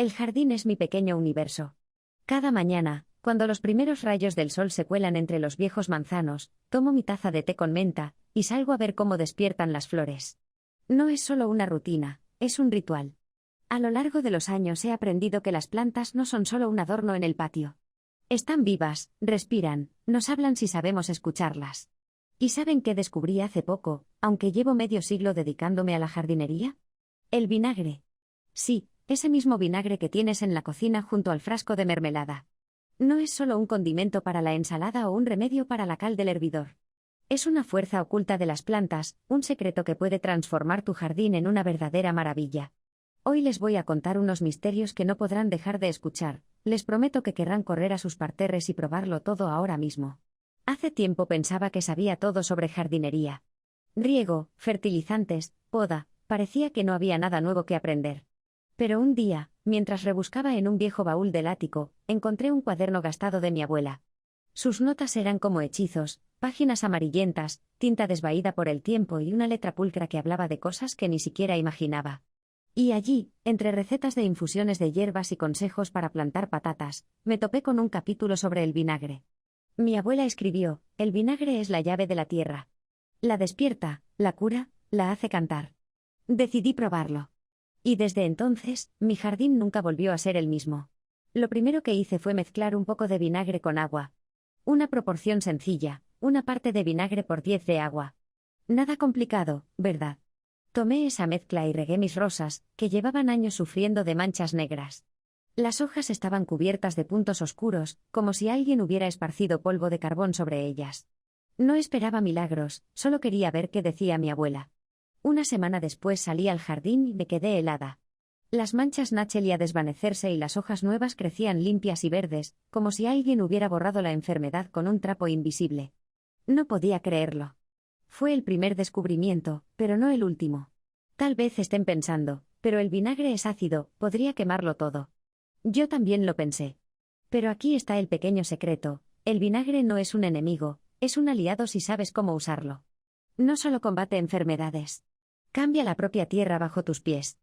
El jardín es mi pequeño universo. Cada mañana, cuando los primeros rayos del sol se cuelan entre los viejos manzanos, tomo mi taza de té con menta y salgo a ver cómo despiertan las flores. No es solo una rutina, es un ritual. A lo largo de los años he aprendido que las plantas no son solo un adorno en el patio. Están vivas, respiran, nos hablan si sabemos escucharlas. ¿Y saben qué descubrí hace poco, aunque llevo medio siglo dedicándome a la jardinería? El vinagre. Sí, ese mismo vinagre que tienes en la cocina junto al frasco de mermelada. No es solo un condimento para la ensalada o un remedio para la cal del hervidor. Es una fuerza oculta de las plantas, un secreto que puede transformar tu jardín en una verdadera maravilla. Hoy les voy a contar unos misterios que no podrán dejar de escuchar, les prometo que querrán correr a sus parterres y probarlo todo ahora mismo. Hace tiempo pensaba que sabía todo sobre jardinería. Riego, fertilizantes, poda, parecía que no había nada nuevo que aprender. Pero un día, mientras rebuscaba en un viejo baúl del ático, encontré un cuaderno gastado de mi abuela. Sus notas eran como hechizos, páginas amarillentas, tinta desvaída por el tiempo y una letra pulcra que hablaba de cosas que ni siquiera imaginaba. Y allí, entre recetas de infusiones de hierbas y consejos para plantar patatas, me topé con un capítulo sobre el vinagre. Mi abuela escribió: el vinagre es la llave de la tierra. La despierta, la cura, la hace cantar. Decidí probarlo. Y desde entonces, mi jardín nunca volvió a ser el mismo. Lo primero que hice fue mezclar un poco de vinagre con agua. Una proporción sencilla, una parte de vinagre por 10 de agua. Nada complicado, ¿verdad? Tomé esa mezcla y regué mis rosas, que llevaban años sufriendo de manchas negras. Las hojas estaban cubiertas de puntos oscuros, como si alguien hubiera esparcido polvo de carbón sobre ellas. No esperaba milagros, solo quería ver qué decía mi abuela. Una semana después salí al jardín y me quedé helada. Las manchas nachel a desvanecerse y las hojas nuevas crecían limpias y verdes, como si alguien hubiera borrado la enfermedad con un trapo invisible. No podía creerlo. Fue el primer descubrimiento, pero no el último. Tal vez estén pensando, pero el vinagre es ácido, podría quemarlo todo. Yo también lo pensé. Pero aquí está el pequeño secreto: el vinagre no es un enemigo, es un aliado si sabes cómo usarlo. No solo combate enfermedades. Cambia la propia tierra bajo tus pies.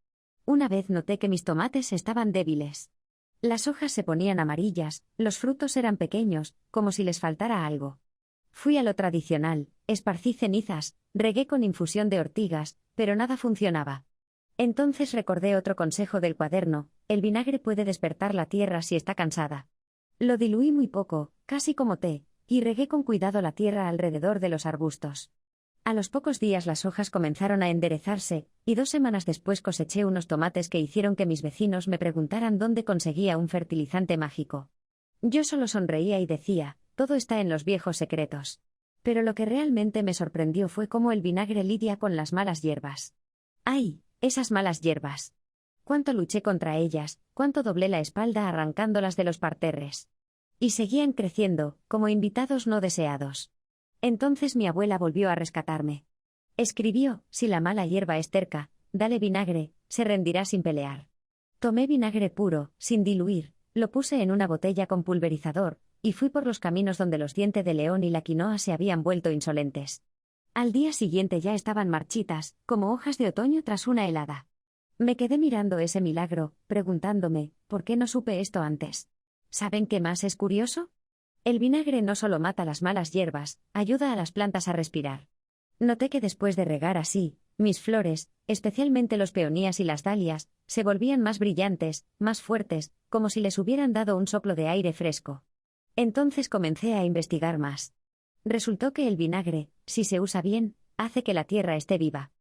Una vez noté que mis tomates estaban débiles. Las hojas se ponían amarillas, los frutos eran pequeños, como si les faltara algo. Fui a lo tradicional, esparcí cenizas, regué con infusión de ortigas, pero nada funcionaba. Entonces recordé otro consejo del cuaderno: el vinagre puede despertar la tierra si está cansada. Lo diluí muy poco, casi como té, y regué con cuidado la tierra alrededor de los arbustos. A los pocos días las hojas comenzaron a enderezarse, y 2 semanas después coseché unos tomates que hicieron que mis vecinos me preguntaran dónde conseguía un fertilizante mágico. Yo solo sonreía y decía: todo está en los viejos secretos. Pero lo que realmente me sorprendió fue cómo el vinagre lidia con las malas hierbas. ¡Ay, esas malas hierbas! Cuánto luché contra ellas, cuánto doblé la espalda arrancándolas de los parterres. Y seguían creciendo, como invitados no deseados. Entonces mi abuela volvió a rescatarme. Escribió: si la mala hierba es terca, dale vinagre, se rendirá sin pelear. Tomé vinagre puro, sin diluir, lo puse en una botella con pulverizador, y fui por los caminos donde los diente de león y la quinoa se habían vuelto insolentes. Al día siguiente ya estaban marchitas, como hojas de otoño tras una helada. Me quedé mirando ese milagro, preguntándome: ¿por qué no supe esto antes? ¿Saben qué más es curioso? El vinagre no solo mata las malas hierbas, ayuda a las plantas a respirar. Noté que después de regar así, mis flores, especialmente los peonías y las dalias, se volvían más brillantes, más fuertes, como si les hubieran dado un soplo de aire fresco. Entonces comencé a investigar más. Resultó que el vinagre, si se usa bien, hace que la tierra esté viva.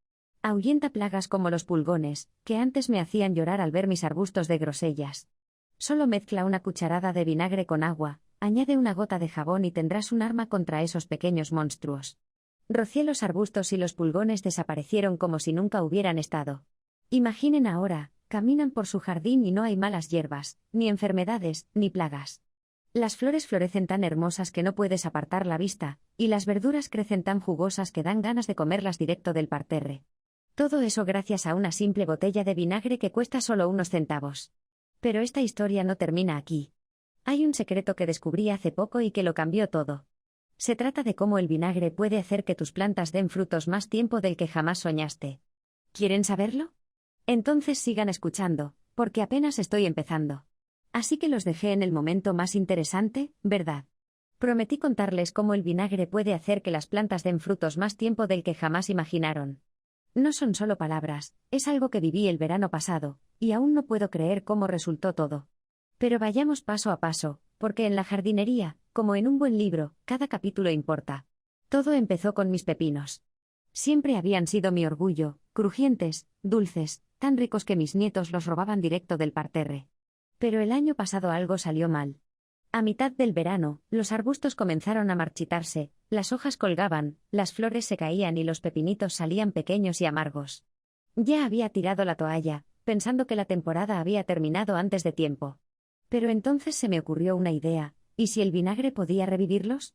Ahuyenta plagas como los pulgones, que antes me hacían llorar al ver mis arbustos de grosellas. Solo mezcla una cucharada de vinagre con agua, añade una gota de jabón y tendrás un arma contra esos pequeños monstruos. Rocié los arbustos y los pulgones desaparecieron como si nunca hubieran estado. Imaginen ahora, caminan por su jardín y no hay malas hierbas, ni enfermedades, ni plagas. Las flores florecen tan hermosas que no puedes apartar la vista, y las verduras crecen tan jugosas que dan ganas de comerlas directo del parterre. Todo eso gracias a una simple botella de vinagre que cuesta solo unos centavos. Pero esta historia no termina aquí. Hay un secreto que descubrí hace poco y que lo cambió todo. Se trata de cómo el vinagre puede hacer que tus plantas den frutos más tiempo del que jamás soñaste. ¿Quieren saberlo? Entonces sigan escuchando, porque apenas estoy empezando. Así que los dejé en el momento más interesante, ¿verdad? Prometí contarles cómo el vinagre puede hacer que las plantas den frutos más tiempo del que jamás imaginaron. No son solo palabras, es algo que viví el verano pasado, y aún no puedo creer cómo resultó todo. Pero vayamos paso a paso, porque en la jardinería, como en un buen libro, cada capítulo importa. Todo empezó con mis pepinos. Siempre habían sido mi orgullo, crujientes, dulces, tan ricos que mis nietos los robaban directo del parterre. Pero el año pasado algo salió mal. A mitad del verano, los arbustos comenzaron a marchitarse, las hojas colgaban, las flores se caían y los pepinitos salían pequeños y amargos. Ya había tirado la toalla, pensando que la temporada había terminado antes de tiempo. Pero entonces se me ocurrió una idea, ¿y si el vinagre podía revivirlos?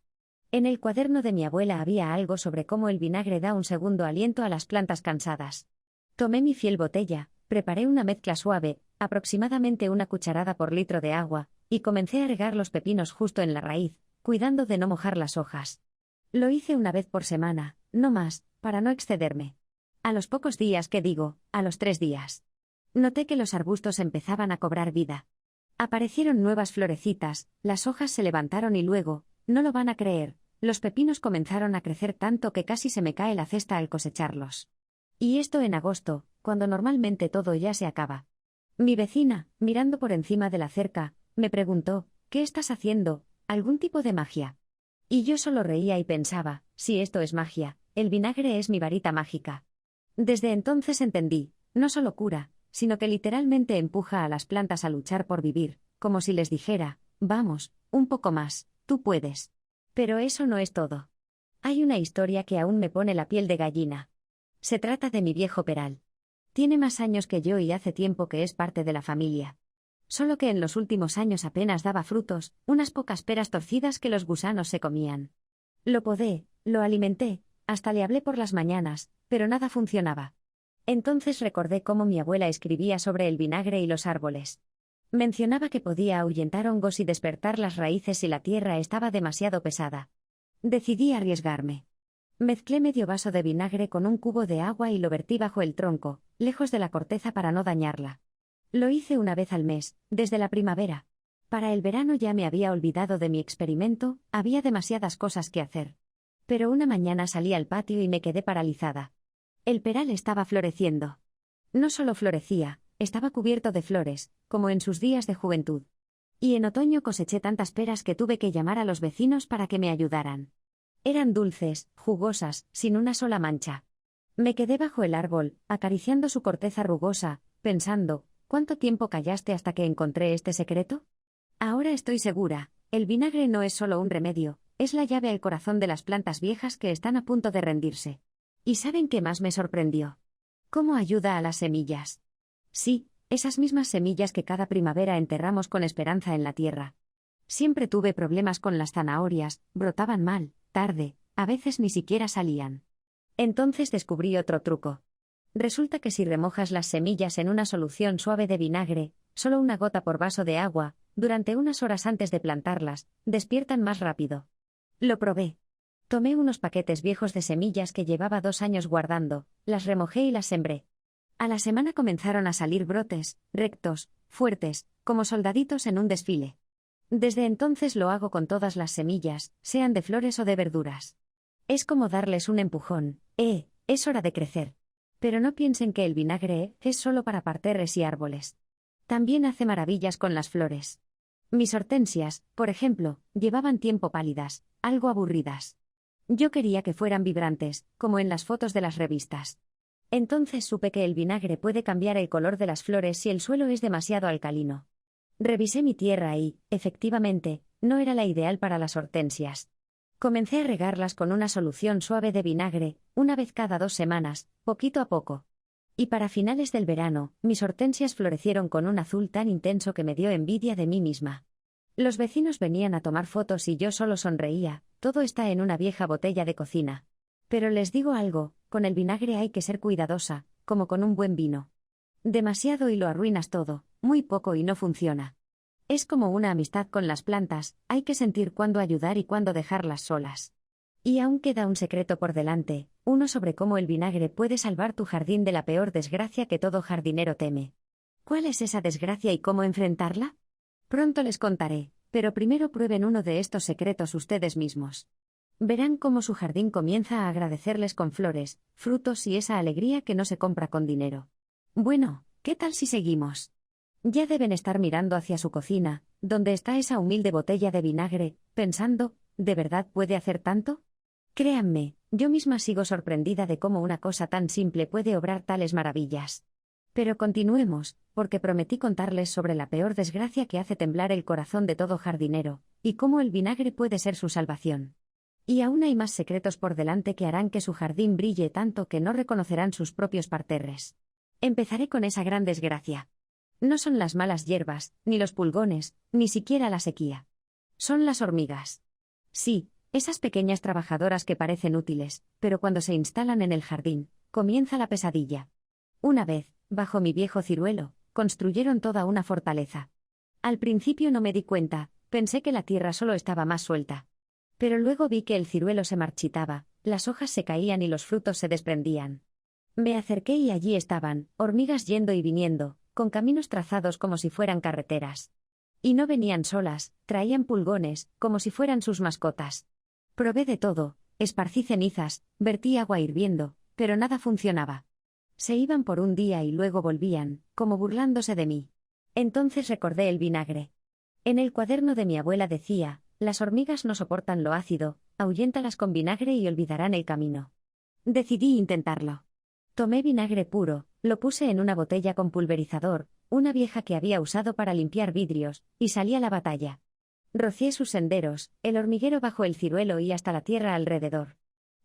En el cuaderno de mi abuela había algo sobre cómo el vinagre da un segundo aliento a las plantas cansadas. Tomé mi fiel botella, preparé una mezcla suave, aproximadamente una cucharada por litro de agua, y comencé a regar los pepinos justo en la raíz, cuidando de no mojar las hojas. Lo hice una vez por semana, no más, para no excederme. A los pocos días, a los 3 días. Noté que los arbustos empezaban a cobrar vida. Aparecieron nuevas florecitas, las hojas se levantaron y luego, no lo van a creer, los pepinos comenzaron a crecer tanto que casi se me cae la cesta al cosecharlos. Y esto en agosto, cuando normalmente todo ya se acaba. Mi vecina, mirando por encima de la cerca, me preguntó, ¿qué estás haciendo? ¿Algún tipo de magia? Y yo solo reía y pensaba, si esto es magia, el vinagre es mi varita mágica. Desde entonces entendí, no solo cura, sino que literalmente empuja a las plantas a luchar por vivir, como si les dijera, vamos, un poco más, tú puedes. Pero eso no es todo. Hay una historia que aún me pone la piel de gallina. Se trata de mi viejo peral. Tiene más años que yo y hace tiempo que es parte de la familia. Solo que en los últimos años apenas daba frutos, unas pocas peras torcidas que los gusanos se comían. Lo podé, lo alimenté, hasta le hablé por las mañanas, pero nada funcionaba. Entonces recordé cómo mi abuela escribía sobre el vinagre y los árboles. Mencionaba que podía ahuyentar hongos y despertar las raíces si la tierra estaba demasiado pesada. Decidí arriesgarme. Mezclé medio vaso de vinagre con un cubo de agua y lo vertí bajo el tronco, lejos de la corteza para no dañarla. Lo hice una vez al mes, desde la primavera. Para el verano ya me había olvidado de mi experimento, había demasiadas cosas que hacer. Pero una mañana salí al patio y me quedé paralizada. El peral estaba floreciendo. No solo florecía, estaba cubierto de flores, como en sus días de juventud. Y en otoño coseché tantas peras que tuve que llamar a los vecinos para que me ayudaran. Eran dulces, jugosas, sin una sola mancha. Me quedé bajo el árbol, acariciando su corteza rugosa, pensando, ¿cuánto tiempo callaste hasta que encontré este secreto? Ahora estoy segura, el vinagre no es solo un remedio, es la llave al corazón de las plantas viejas que están a punto de rendirse. ¿Y saben qué más me sorprendió? ¿Cómo ayuda a las semillas? Sí, esas mismas semillas que cada primavera enterramos con esperanza en la tierra. Siempre tuve problemas con las zanahorias, brotaban mal, tarde, a veces ni siquiera salían. Entonces descubrí otro truco. Resulta que si remojas las semillas en una solución suave de vinagre, solo una gota por vaso de agua, durante unas horas antes de plantarlas, despiertan más rápido. Lo probé. Tomé unos paquetes viejos de semillas que llevaba 2 años guardando, las remojé y las sembré. A la semana comenzaron a salir brotes, rectos, fuertes, como soldaditos en un desfile. Desde entonces lo hago con todas las semillas, sean de flores o de verduras. Es como darles un empujón, es hora de crecer. Pero no piensen que el vinagre es solo para parterres y árboles. También hace maravillas con las flores. Mis hortensias, por ejemplo, llevaban tiempo pálidas, algo aburridas. Yo quería que fueran vibrantes, como en las fotos de las revistas. Entonces supe que el vinagre puede cambiar el color de las flores si el suelo es demasiado alcalino. Revisé mi tierra y, efectivamente, no era la ideal para las hortensias. Comencé a regarlas con una solución suave de vinagre, una vez cada 2 semanas, poquito a poco. Y para finales del verano, mis hortensias florecieron con un azul tan intenso que me dio envidia de mí misma. Los vecinos venían a tomar fotos y yo solo sonreía, todo está en una vieja botella de cocina. Pero les digo algo, con el vinagre hay que ser cuidadosa, como con un buen vino. Demasiado y lo arruinas todo, muy poco y no funciona. Es como una amistad con las plantas, hay que sentir cuándo ayudar y cuándo dejarlas solas. Y aún queda un secreto por delante, uno sobre cómo el vinagre puede salvar tu jardín de la peor desgracia que todo jardinero teme. ¿Cuál es esa desgracia y cómo enfrentarla? Pronto les contaré, pero primero prueben uno de estos secretos ustedes mismos. Verán cómo su jardín comienza a agradecerles con flores, frutos y esa alegría que no se compra con dinero. Bueno, ¿qué tal si seguimos? Ya deben estar mirando hacia su cocina, donde está esa humilde botella de vinagre, pensando, ¿de verdad puede hacer tanto? Créanme, yo misma sigo sorprendida de cómo una cosa tan simple puede obrar tales maravillas. Pero continuemos, porque prometí contarles sobre la peor desgracia que hace temblar el corazón de todo jardinero, y cómo el vinagre puede ser su salvación. Y aún hay más secretos por delante que harán que su jardín brille tanto que no reconocerán sus propios parterres. Empezaré con esa gran desgracia. No son las malas hierbas, ni los pulgones, ni siquiera la sequía. Son las hormigas. Sí, esas pequeñas trabajadoras que parecen útiles, pero cuando se instalan en el jardín, comienza la pesadilla. Una vez, bajo mi viejo ciruelo, construyeron toda una fortaleza. Al principio no me di cuenta, pensé que la tierra solo estaba más suelta. Pero luego vi que el ciruelo se marchitaba, las hojas se caían y los frutos se desprendían. Me acerqué y allí estaban, hormigas yendo y viniendo, con caminos trazados como si fueran carreteras. Y no venían solas, traían pulgones, como si fueran sus mascotas. Probé de todo, esparcí cenizas, vertí agua hirviendo, pero nada funcionaba. Se iban por un día y luego volvían, como burlándose de mí. Entonces recordé el vinagre. En el cuaderno de mi abuela decía, las hormigas no soportan lo ácido, ahuyéntalas con vinagre y olvidarán el camino. Decidí intentarlo. Tomé vinagre puro, lo puse en una botella con pulverizador, una vieja que había usado para limpiar vidrios, y salí a la batalla. Rocié sus senderos, el hormiguero bajo el ciruelo y hasta la tierra alrededor.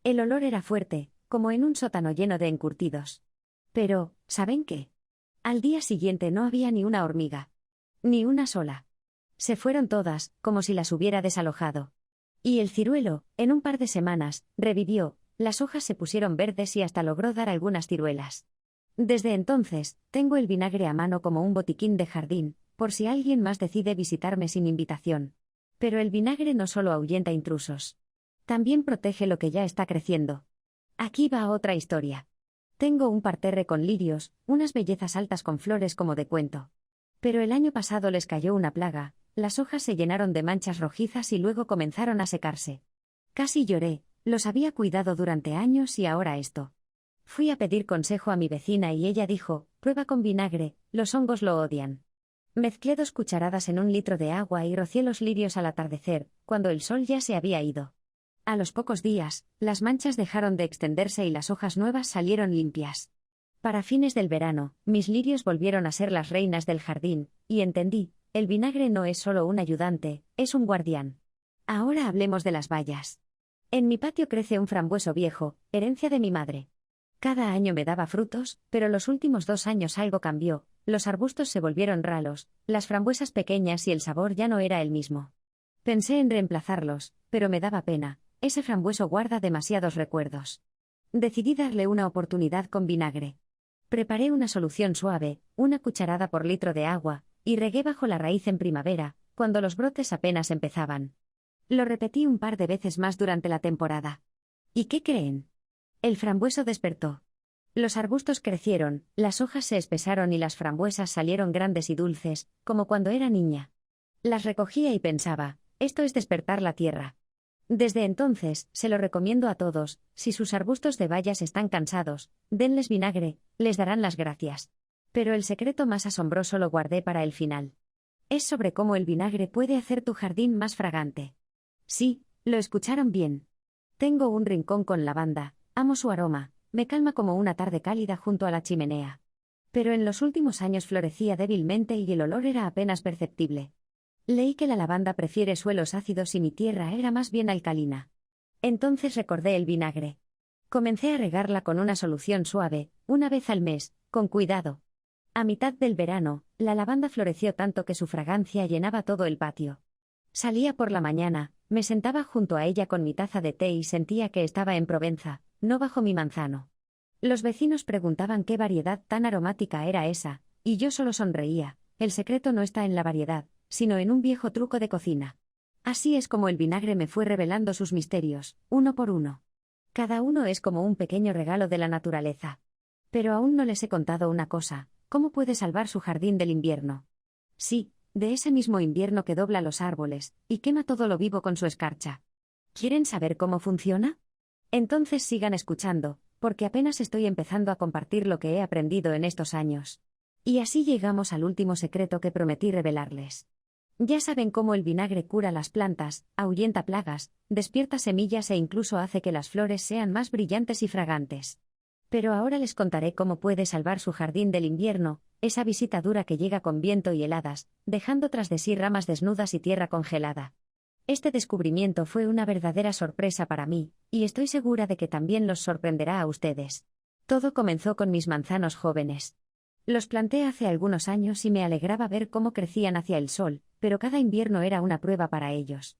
El olor era fuerte, como en un sótano lleno de encurtidos. Pero, ¿saben qué? Al día siguiente no había ni una hormiga. Ni una sola. Se fueron todas, como si las hubiera desalojado. Y el ciruelo, en un par de semanas, revivió, las hojas se pusieron verdes y hasta logró dar algunas ciruelas. Desde entonces, tengo el vinagre a mano como un botiquín de jardín, por si alguien más decide visitarme sin invitación. Pero el vinagre no solo ahuyenta intrusos. También protege lo que ya está creciendo. Aquí va otra historia. Tengo un parterre con lirios, unas bellezas altas con flores como de cuento. Pero el año pasado les cayó una plaga, las hojas se llenaron de manchas rojizas y luego comenzaron a secarse. Casi lloré, los había cuidado durante años y ahora esto. Fui a pedir consejo a mi vecina y ella dijo, prueba con vinagre, los hongos lo odian. Mezclé 2 cucharadas en 1 litro de agua y rocié los lirios al atardecer, cuando el sol ya se había ido. A los pocos días, las manchas dejaron de extenderse y las hojas nuevas salieron limpias. Para fines del verano, mis lirios volvieron a ser las reinas del jardín, y entendí, el vinagre no es solo un ayudante, es un guardián. Ahora hablemos de las bayas. En mi patio crece un frambueso viejo, herencia de mi madre. Cada año me daba frutos, pero los últimos 2 años algo cambió, los arbustos se volvieron ralos, las frambuesas pequeñas y el sabor ya no era el mismo. Pensé en reemplazarlos, pero me daba pena, ese frambueso guarda demasiados recuerdos. Decidí darle una oportunidad con vinagre. Preparé una solución suave, 1 cucharada por litro de agua, y regué bajo la raíz en primavera, cuando los brotes apenas empezaban. Lo repetí un par de veces más durante la temporada. ¿Y qué creen? El frambueso despertó. Los arbustos crecieron, las hojas se espesaron y las frambuesas salieron grandes y dulces, como cuando era niña. Las recogía y pensaba, esto es despertar la tierra. Desde entonces, se lo recomiendo a todos, si sus arbustos de bayas están cansados, denles vinagre, les darán las gracias. Pero el secreto más asombroso lo guardé para el final. Es sobre cómo el vinagre puede hacer tu jardín más fragante. Sí, lo escucharon bien. Tengo un rincón con lavanda, amo su aroma, me calma como una tarde cálida junto a la chimenea. Pero en los últimos años florecía débilmente y el olor era apenas perceptible. Leí que la lavanda prefiere suelos ácidos y mi tierra era más bien alcalina. Entonces recordé el vinagre. Comencé a regarla con una solución suave, 1 vez al mes, con cuidado. A mitad del verano, la lavanda floreció tanto que su fragancia llenaba todo el patio. Salía por la mañana, me sentaba junto a ella con mi taza de té y sentía que estaba en Provenza, no bajo mi manzano. Los vecinos preguntaban qué variedad tan aromática era esa, y yo solo sonreía, el secreto no está en la variedad, sino en un viejo truco de cocina. Así es como el vinagre me fue revelando sus misterios, uno por uno. Cada uno es como un pequeño regalo de la naturaleza. Pero aún no les he contado una cosa, ¿Cómo puede salvar su jardín del invierno? Sí, de ese mismo invierno que dobla los árboles y quema todo lo vivo con su escarcha. ¿Quieren saber cómo funciona? Entonces sigan escuchando, porque apenas estoy empezando a compartir lo que he aprendido en estos años. Y así llegamos al último secreto que prometí revelarles. Ya saben cómo el vinagre cura las plantas, ahuyenta plagas, despierta semillas e incluso hace que las flores sean más brillantes y fragantes. Pero ahora les contaré cómo puede salvar su jardín del invierno, esa visita dura que llega con viento y heladas, dejando tras de sí ramas desnudas y tierra congelada. Este descubrimiento fue una verdadera sorpresa para mí, y estoy segura de que también los sorprenderá a ustedes. Todo comenzó con mis manzanos jóvenes. Los planté hace algunos años y me alegraba ver cómo crecían hacia el sol, pero cada invierno era una prueba para ellos.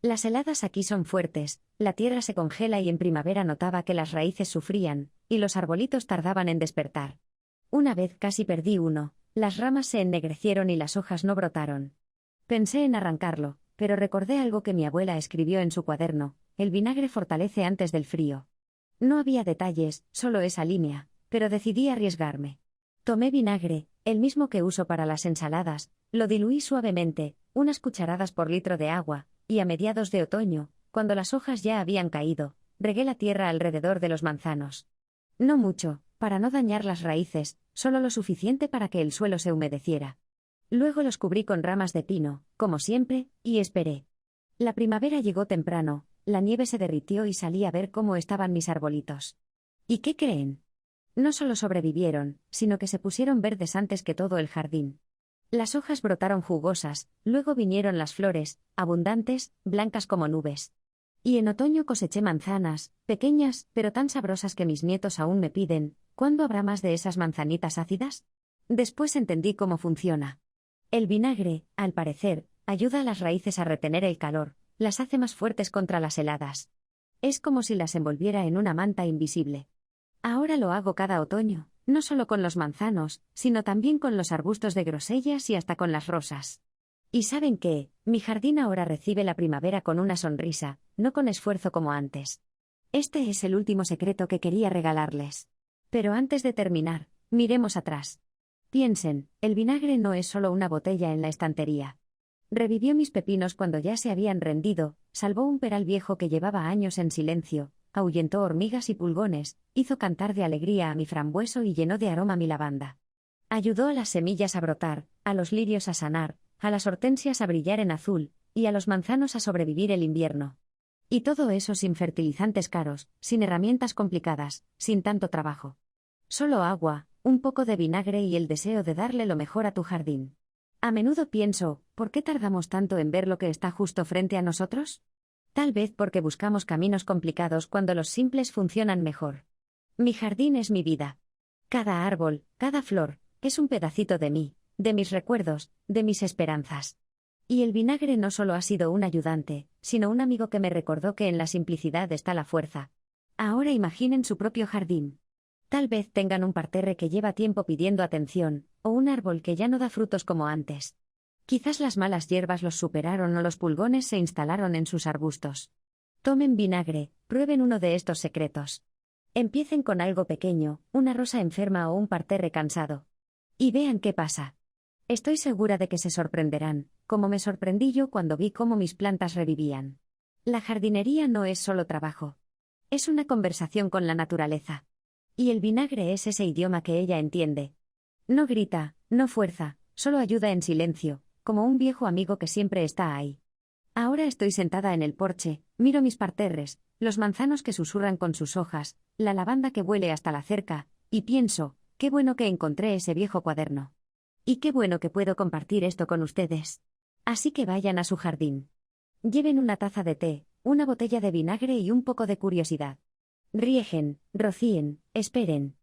Las heladas aquí son fuertes, la tierra se congela y en primavera notaba que las raíces sufrían, y los arbolitos tardaban en despertar. Una vez casi perdí uno, las ramas se ennegrecieron y las hojas no brotaron. Pensé en arrancarlo, pero recordé algo que mi abuela escribió en su cuaderno: el vinagre fortalece antes del frío. No había detalles, solo esa línea, pero decidí arriesgarme. Tomé vinagre, el mismo que uso para las ensaladas, lo diluí suavemente, unas cucharadas por litro de agua, y a mediados de otoño, cuando las hojas ya habían caído, regué la tierra alrededor de los manzanos. No mucho, para no dañar las raíces, solo lo suficiente para que el suelo se humedeciera. Luego los cubrí con ramas de pino, como siempre, y esperé. La primavera llegó temprano, la nieve se derritió y salí a ver cómo estaban mis arbolitos. ¿Y qué creen? No solo sobrevivieron, sino que se pusieron verdes antes que todo el jardín. Las hojas brotaron jugosas, luego vinieron las flores, abundantes, blancas como nubes. Y en otoño coseché manzanas, pequeñas, pero tan sabrosas que mis nietos aún me piden: ¿cuándo habrá más de esas manzanitas ácidas? Después entendí cómo funciona. El vinagre, al parecer, ayuda a las raíces a retener el calor, las hace más fuertes contra las heladas. Es como si las envolviera en una manta invisible. Ahora lo hago cada otoño, no solo con los manzanos, sino también con los arbustos de grosellas y hasta con las rosas. ¿Y saben qué? Mi jardín ahora recibe la primavera con una sonrisa, no con esfuerzo como antes. Este es el último secreto que quería regalarles. Pero antes de terminar, miremos atrás. Piensen, el vinagre no es solo una botella en la estantería. Revivió mis pepinos cuando ya se habían rendido, salvó un peral viejo que llevaba años en silencio, ahuyentó hormigas y pulgones, hizo cantar de alegría a mi frambueso y llenó de aroma mi lavanda. Ayudó a las semillas a brotar, a los lirios a sanar, a las hortensias a brillar en azul, y a los manzanos a sobrevivir el invierno. Y todo eso sin fertilizantes caros, sin herramientas complicadas, sin tanto trabajo. Solo agua, un poco de vinagre y el deseo de darle lo mejor a tu jardín. A menudo pienso, ¿por qué tardamos tanto en ver lo que está justo frente a nosotros? Tal vez porque buscamos caminos complicados cuando los simples funcionan mejor. Mi jardín es mi vida. Cada árbol, cada flor, es un pedacito de mí, de mis recuerdos, de mis esperanzas. Y el vinagre no solo ha sido un ayudante, sino un amigo que me recordó que en la simplicidad está la fuerza. Ahora imaginen su propio jardín. Tal vez tengan un parterre que lleva tiempo pidiendo atención, o un árbol que ya no da frutos como antes. Quizás las malas hierbas los superaron o los pulgones se instalaron en sus arbustos. Tomen vinagre, prueben uno de estos secretos. Empiecen con algo pequeño, una rosa enferma o un parterre cansado. Y vean qué pasa. Estoy segura de que se sorprenderán, como me sorprendí yo cuando vi cómo mis plantas revivían. La jardinería no es solo trabajo. Es una conversación con la naturaleza. Y el vinagre es ese idioma que ella entiende. No grita, no fuerza, solo ayuda en silencio, como un viejo amigo que siempre está ahí. Ahora estoy sentada en el porche, miro mis parterres, los manzanos que susurran con sus hojas, la lavanda que huele hasta la cerca, y pienso, qué bueno que encontré ese viejo cuaderno. Y qué bueno que puedo compartir esto con ustedes. Así que vayan a su jardín. Lleven una taza de té, una botella de vinagre y un poco de curiosidad. Riegen, rocíen, esperen.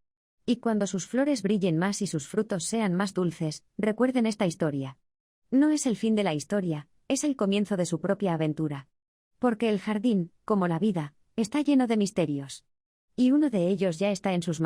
Y cuando sus flores brillen más y sus frutos sean más dulces, recuerden esta historia. No es el fin de la historia, es el comienzo de su propia aventura. Porque el jardín, como la vida, está lleno de misterios. Y uno de ellos ya está en sus manos.